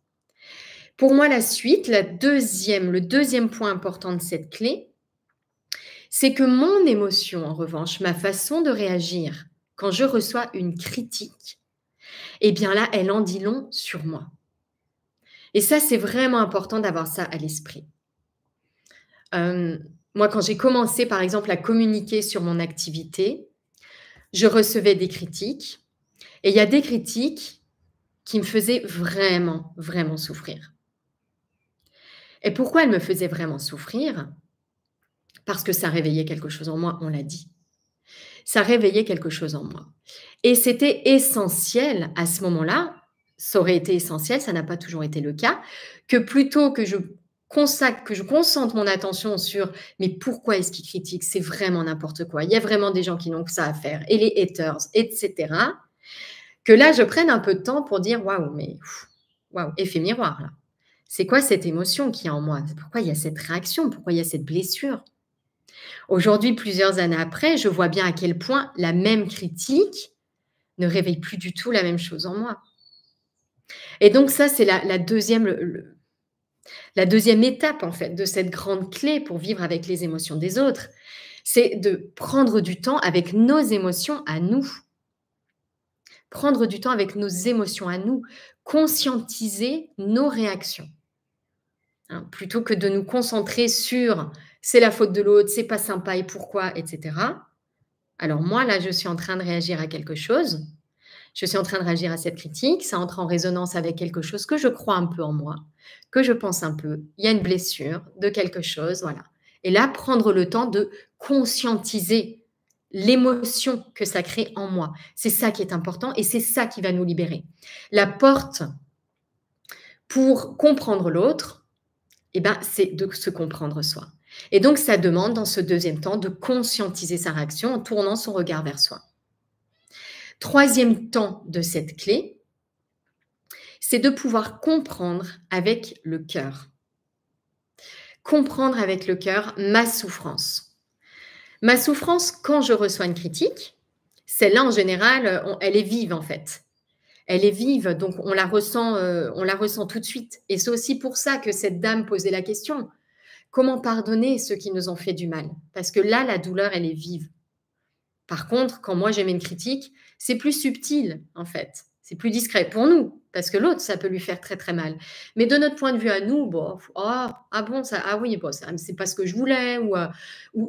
A: Pour moi, la suite, le deuxième point important de cette clé, c'est que mon émotion, en revanche, ma façon de réagir quand je reçois une critique, eh bien là, elle en dit long sur moi. Et ça, c'est vraiment important d'avoir ça à l'esprit. Moi, quand j'ai commencé, par exemple, à communiquer sur mon activité, je recevais des critiques. Et il y a des critiques qui me faisaient vraiment, vraiment souffrir. Et pourquoi elles me faisaient vraiment souffrir? Parce que ça réveillait quelque chose en moi, on l'a dit. Ça réveillait quelque chose en moi. Et c'était essentiel à ce moment-là, ça aurait été essentiel, ça n'a pas toujours été le cas, que plutôt que je que je concentre mon attention sur mais pourquoi est-ce qu'ils critiquent? C'est vraiment n'importe quoi. Il y a vraiment des gens qui n'ont que ça à faire et les haters, etc. Que là, je prenne un peu de temps pour dire waouh, mais waouh, effet miroir là. C'est quoi cette émotion qu'il y a en moi? Pourquoi il y a cette réaction? Pourquoi il y a cette blessure? Aujourd'hui, plusieurs années après, je vois bien à quel point la même critique ne réveille plus du tout la même chose en moi. Et donc ça, c'est la deuxième, la deuxième étape en fait de cette grande clé pour vivre avec les émotions des autres, c'est de prendre du temps avec nos émotions à nous. Prendre du temps avec nos émotions à nous, conscientiser nos réactions. Hein, plutôt que de nous concentrer sur c'est la faute de l'autre, c'est pas sympa et pourquoi, etc. Alors moi, là, je suis en train de réagir à quelque chose. Je suis en train de réagir à cette critique. Ça entre en résonance avec quelque chose que je crois un peu en moi, que je pense un peu. Il y a une blessure de quelque chose, voilà. Et là, prendre le temps de conscientiser l'émotion que ça crée en moi. C'est ça qui est important et c'est ça qui va nous libérer. La porte pour comprendre l'autre, eh ben, c'est de se comprendre soi. Et donc, ça demande, dans ce deuxième temps, de conscientiser sa réaction en tournant son regard vers soi. Troisième temps de cette clé, c'est de pouvoir comprendre avec le cœur. Comprendre avec le cœur ma souffrance. Ma souffrance, quand je reçois une critique, celle-là, en général, elle est vive, en fait. Elle est vive, donc on la ressent tout de suite. Et c'est aussi pour ça que cette dame posait la question. Comment pardonner ceux qui nous ont fait du mal? Parce que là, la douleur, elle est vive. Par contre, quand moi j'aimais une critique, c'est plus subtil en fait. C'est plus discret pour nous, parce que l'autre, ça peut lui faire très très mal. Mais de notre point de vue à nous, bon, ah bon, ça, ah oui, bon, ça, c'est pas ce que je voulais, ou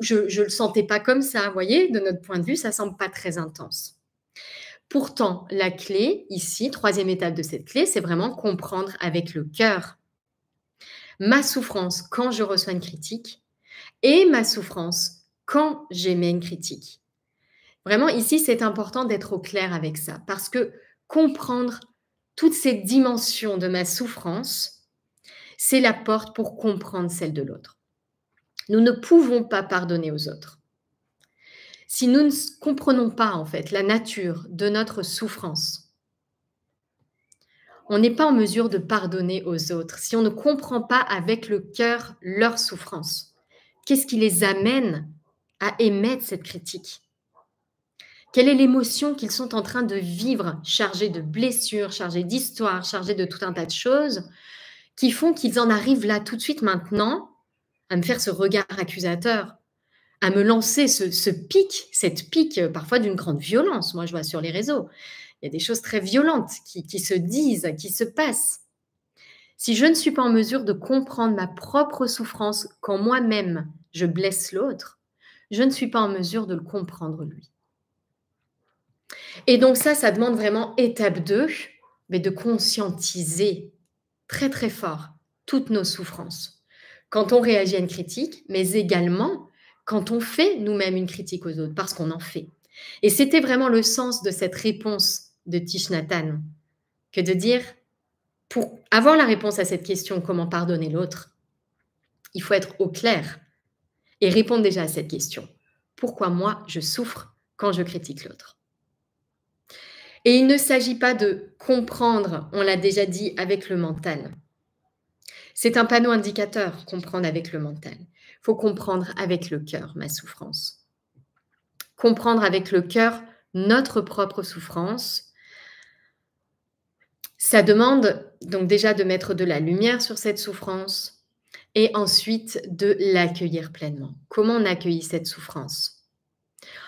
A: je le sentais pas comme ça. Vous voyez, de notre point de vue, ça semble pas très intense. Pourtant, la clé ici, troisième étape de cette clé, c'est vraiment comprendre avec le cœur ma souffrance quand je reçois une critique et ma souffrance quand j'émets une critique. Vraiment, ici, c'est important d'être au clair avec ça parce que comprendre toutes ces dimensions de ma souffrance, c'est la porte pour comprendre celle de l'autre. Nous ne pouvons pas pardonner aux autres. Si nous ne comprenons pas, en fait, la nature de notre souffrance, on n'est pas en mesure de pardonner aux autres. Si on ne comprend pas avec le cœur leur souffrance, qu'est-ce qui les amène à émettre cette critique? Quelle est l'émotion qu'ils sont en train de vivre, chargée de blessures, chargée d'histoires, chargée de tout un tas de choses, qui font qu'ils en arrivent là tout de suite maintenant à me faire ce regard accusateur, à me lancer ce pic, cette pique parfois d'une grande violence. Moi, je vois sur les réseaux, il y a des choses très violentes qui se disent, qui se passent. Si je ne suis pas en mesure de comprendre ma propre souffrance quand moi-même je blesse l'autre, je ne suis pas en mesure de le comprendre lui. Et donc ça demande vraiment étape 2, mais de conscientiser très très fort toutes nos souffrances. Quand on réagit à une critique, mais également quand on fait nous-mêmes une critique aux autres, parce qu'on en fait. Et c'était vraiment le sens de cette réponse de Thich Nhat Hanh, que de dire, pour avoir la réponse à cette question, comment pardonner l'autre, il faut être au clair et répondre déjà à cette question. Pourquoi moi, je souffre quand je critique l'autre? Et il ne s'agit pas de comprendre, on l'a déjà dit, avec le mental. C'est un panneau indicateur, comprendre avec le mental. Il faut comprendre avec le cœur ma souffrance. Comprendre avec le cœur notre propre souffrance. Ça demande donc déjà de mettre de la lumière sur cette souffrance et ensuite de l'accueillir pleinement. Comment on accueille cette souffrance?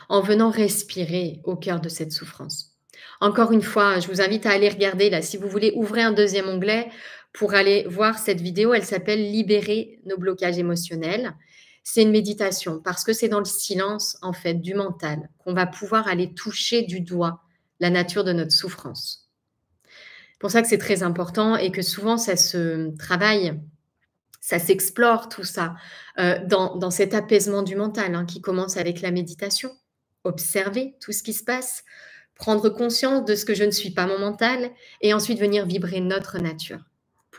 A: En venant respirer au cœur de cette souffrance. Encore une fois, je vous invite à aller regarder là, si vous voulez, ouvrez un deuxième onglet pour aller voir cette vidéo. Elle s'appelle Libérer nos blocages émotionnels. C'est une méditation parce que c'est dans le silence, en fait, du mental qu'on va pouvoir aller toucher du doigt la nature de notre souffrance. C'est pour ça que c'est très important et que souvent, ça se travaille, ça s'explore tout ça dans cet apaisement du mental hein, qui commence avec la méditation. Observer tout ce qui se passe, prendre conscience de ce que je ne suis pas mon mental et ensuite venir vibrer notre nature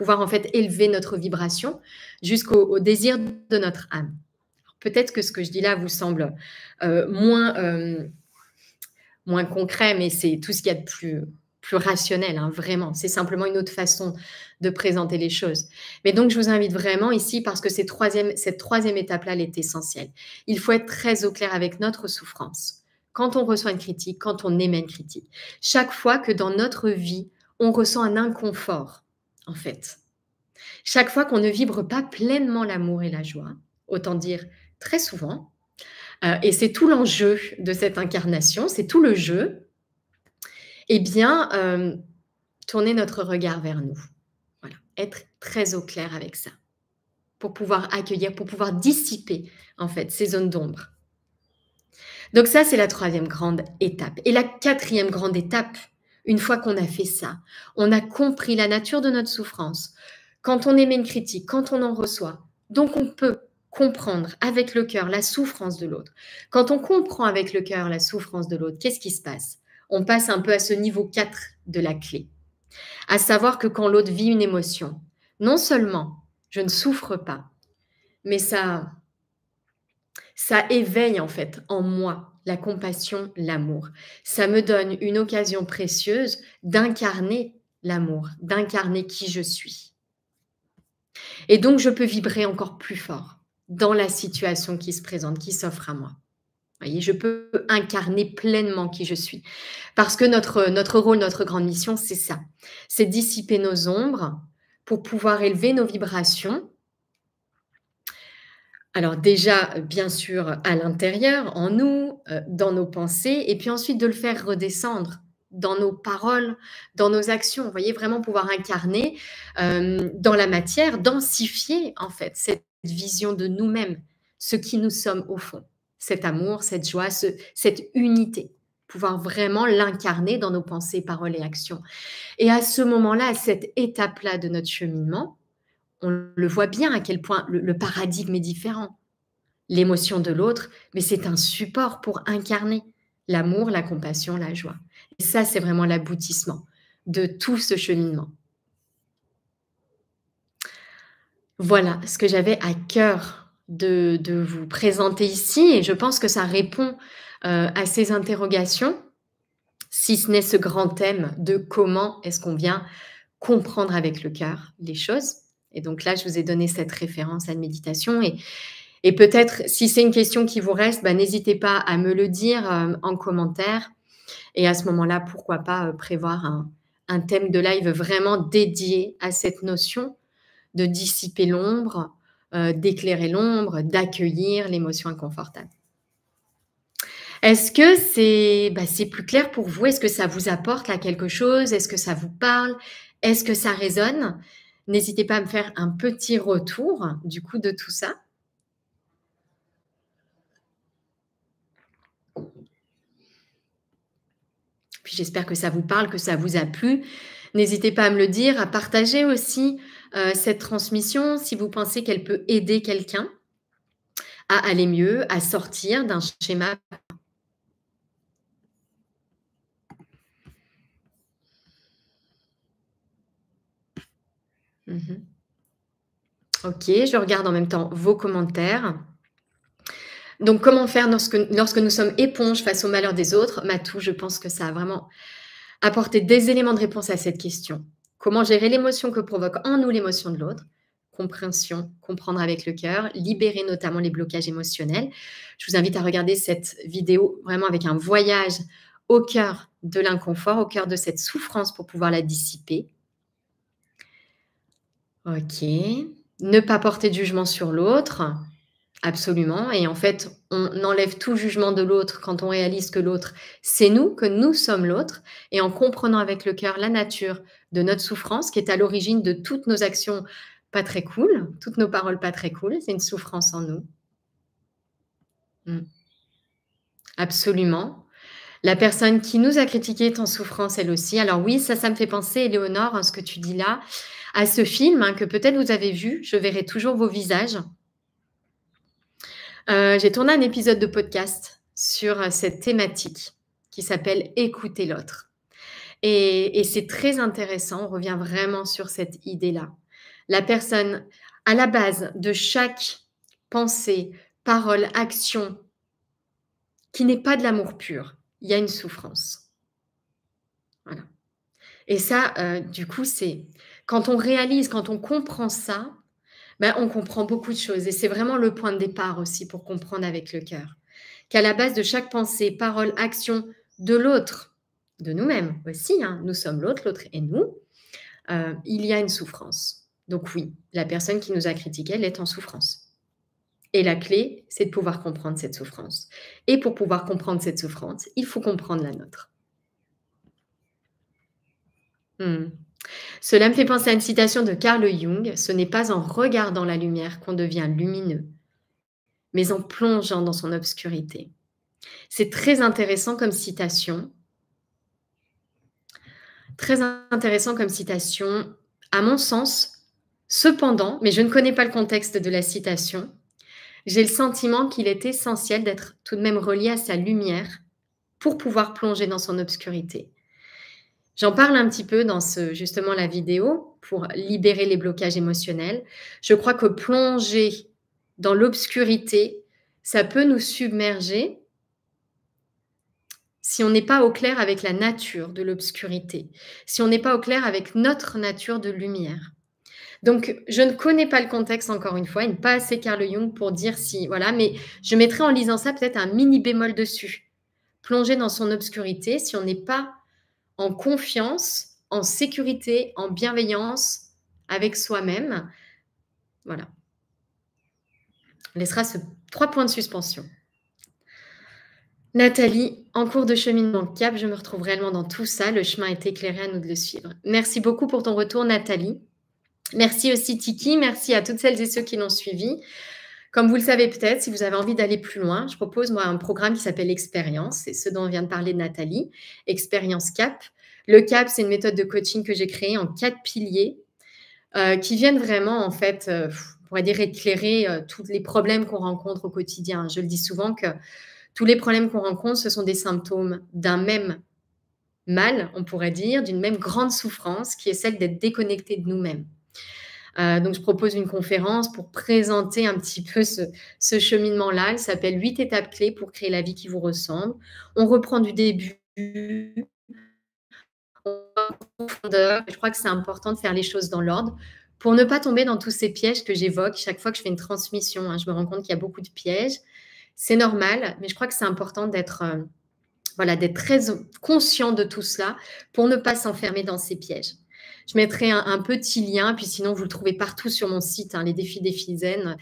A: pouvoir en fait élever notre vibration jusqu'au désir de notre âme. Peut-être que ce que je dis là vous semble moins, moins concret, mais c'est tout ce qu'il y a de plus rationnel, hein, vraiment. C'est simplement une autre façon de présenter les choses. Mais donc, je vous invite vraiment ici, parce que cette troisième étape-là, elle est essentielle. Il faut être très au clair avec notre souffrance. Quand on reçoit une critique, quand on émet une critique. Chaque fois que dans notre vie, on ressent un inconfort, en fait. Chaque fois qu'on ne vibre pas pleinement l'amour et la joie, autant dire très souvent, et c'est tout l'enjeu de cette incarnation, c'est tout le jeu, eh bien, tourner notre regard vers nous. Voilà, être très au clair avec ça, pour pouvoir accueillir, pour pouvoir dissiper, en fait, ces zones d'ombre. Donc ça, c'est la troisième grande étape. Et la quatrième grande étape, une fois qu'on a fait ça, on a compris la nature de notre souffrance. Quand on émet une critique, quand on en reçoit, donc on peut comprendre avec le cœur la souffrance de l'autre. Quand on comprend avec le cœur la souffrance de l'autre, qu'est-ce qui se passe? On passe un peu à ce niveau 4 de la clé. À savoir que quand l'autre vit une émotion, non seulement je ne souffre pas, mais ça éveille en fait en moi la compassion, l'amour. Ça me donne une occasion précieuse d'incarner l'amour, d'incarner qui je suis. Et donc, je peux vibrer encore plus fort dans la situation qui se présente, qui s'offre à moi. Vous voyez, je peux incarner pleinement qui je suis. Parce que notre rôle, notre grande mission, c'est ça. C'est dissiper nos ombres pour pouvoir élever nos vibrations. Alors déjà, bien sûr, à l'intérieur, en nous, dans nos pensées, et puis ensuite de le faire redescendre dans nos paroles, dans nos actions. Vous voyez, vraiment pouvoir incarner dans la matière, densifier en fait cette vision de nous-mêmes, ce qui nous sommes au fond, cet amour, cette joie, cette unité, pouvoir vraiment l'incarner dans nos pensées, paroles et actions. Et à ce moment-là, à cette étape-là de notre cheminement, on le voit bien à quel point le paradigme est différent. L'émotion de l'autre, mais c'est un support pour incarner l'amour, la compassion, la joie. Et ça, c'est vraiment l'aboutissement de tout ce cheminement. Voilà ce que j'avais à cœur de vous présenter ici, et je pense que ça répond à ces interrogations, si ce n'est ce grand thème de comment est-ce qu'on vient comprendre avec le cœur les choses. Et donc là, je vous ai donné cette référence à une méditation, et peut-être, si c'est une question qui vous reste, n'hésitez pas à me le dire en commentaire. Et à ce moment-là, pourquoi pas prévoir un thème de live vraiment dédié à cette notion de dissiper l'ombre, d'éclairer l'ombre, d'accueillir l'émotion inconfortable. Est-ce que c'est plus clair pour vous? Est-ce que ça vous apporte là quelque chose? Est-ce que ça vous parle? Est-ce que ça résonne? N'hésitez pas à me faire un petit retour du coup de tout ça. Puis j'espère que ça vous parle, que ça vous a plu. N'hésitez pas à me le dire, à partager aussi cette transmission si vous pensez qu'elle peut aider quelqu'un à aller mieux, à sortir d'un schéma. Mmh. OK, je regarde en même temps vos commentaires. Donc comment faire lorsque nous sommes éponges face au malheur des autres? Matou, je pense que ça a vraiment apporté des éléments de réponse à cette question. Comment gérer l'émotion que provoque en nous l'émotion de l'autre? Compréhension, comprendre avec le cœur, libérer notamment les blocages émotionnels. Je vous invite à regarder cette vidéo vraiment avec un voyage au cœur de l'inconfort, au cœur de cette souffrance pour pouvoir la dissiper. OK. Ne pas porter de jugement sur l'autre. Absolument. Et en fait, on enlève tout jugement de l'autre quand on réalise que l'autre, c'est nous, que nous sommes l'autre. Et en comprenant avec le cœur la nature de notre souffrance, qui est à l'origine de toutes nos actions pas très cool, toutes nos paroles pas très cool, c'est une souffrance en nous. Absolument. La personne qui nous a critiqué est en souffrance elle aussi. Alors oui, ça me fait penser, Éléonore, ce que tu dis là, à ce film que peut-être vous avez vu, Je verrai toujours vos visages. J'ai tourné un épisode de podcast sur cette thématique qui s'appelle Écouter l'autre. Et c'est très intéressant, on revient vraiment sur cette idée-là. La personne, à la base de chaque pensée, parole, action qui n'est pas de l'amour pur, il y a une souffrance. Voilà. Et ça, du coup, c'est quand on réalise, quand on comprend ça, ben, on comprend beaucoup de choses et c'est vraiment le point de départ aussi pour comprendre avec le cœur. Qu'à la base de chaque pensée, parole, action de l'autre, de nous-mêmes aussi, hein, nous sommes l'autre, l'autre est nous, il y a une souffrance. Donc oui, la personne qui nous a critiqué, elle est en souffrance. Et la clé, c'est de pouvoir comprendre cette souffrance. Et pour pouvoir comprendre cette souffrance, il faut comprendre la nôtre. Mmh. Cela me fait penser à une citation de Carl Jung: «Ce n'est pas en regardant la lumière qu'on devient lumineux, mais en plongeant dans son obscurité». C'est très intéressant comme citation, très intéressant comme citation, à mon sens. Cependant, mais je ne connais pas le contexte de la citation, j'ai le sentiment qu'il est essentiel d'être tout de même relié à sa lumière pour pouvoir plonger dans son obscurité. J'en parle un petit peu dans justement la vidéo pour libérer les blocages émotionnels. Je crois que plonger dans l'obscurité, ça peut nous submerger si on n'est pas au clair avec la nature de l'obscurité, si on n'est pas au clair avec notre nature de lumière. Donc, je ne connais pas le contexte encore une fois, et pas assez Carl Jung pour dire si, voilà, mais je mettrai en lisant ça peut-être un mini bémol dessus. Plonger dans son obscurité, si on n'est pas en confiance, en sécurité, en bienveillance avec soi-même, voilà. On laissera 3 points de suspension. Nathalie, en cours de cheminement cap, je me retrouve réellement dans tout ça. Le chemin est éclairé, à nous de le suivre. Merci beaucoup pour ton retour, Nathalie. Merci aussi, Tiki. Merci à toutes celles et ceux qui l'ont suivi. Comme vous le savez peut-être, si vous avez envie d'aller plus loin, je propose moi un programme qui s'appelle Expérience. C'est ce dont vient de parler Nathalie, Expérience CAP. Le CAP, c'est une méthode de coaching que j'ai créée en 4 piliers qui viennent vraiment, en fait, on pourrait dire éclairer tous les problèmes qu'on rencontre au quotidien. Je le dis souvent que tous les problèmes qu'on rencontre, ce sont des symptômes d'un même mal, on pourrait dire, d'une même grande souffrance qui est celle d'être déconnecté de nous-mêmes. Donc, je propose une conférence pour présenter un petit peu ce cheminement-là. Elle s'appelle 8 étapes clés pour créer la vie qui vous ressemble. On reprend du début, on va en profondeur. Je crois que c'est important de faire les choses dans l'ordre pour ne pas tomber dans tous ces pièges que j'évoque chaque fois que je fais une transmission, hein. Je me rends compte qu'il y a beaucoup de pièges. C'est normal, mais je crois que c'est important d'être voilà, d'être très conscient de tout cela pour ne pas s'enfermer dans ces pièges. Je mettrai un petit lien, puis sinon vous le trouvez partout sur mon site, hein, les défis des filles zen,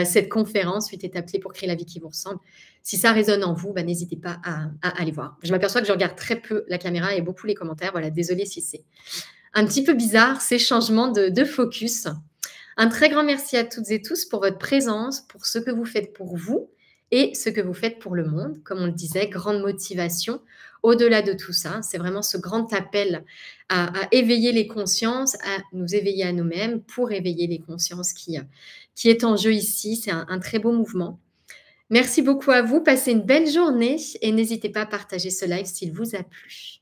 A: cette conférence 8 étapes clés pour créer la vie qui vous ressemble. Si ça résonne en vous, bah, n'hésitez pas à aller voir. Je m'aperçois que je regarde très peu la caméra et beaucoup les commentaires. Voilà, désolée si c'est un petit peu bizarre ces changements de focus. Un très grand merci à toutes et tous pour votre présence, pour ce que vous faites pour vous et ce que vous faites pour le monde. Comme on le disait, grande motivation. Au-delà de tout ça, c'est vraiment ce grand appel à éveiller les consciences, à nous éveiller à nous-mêmes pour éveiller les consciences qui est en jeu ici. C'est un très beau mouvement. Merci beaucoup à vous. Passez une belle journée et n'hésitez pas à partager ce live s'il vous a plu.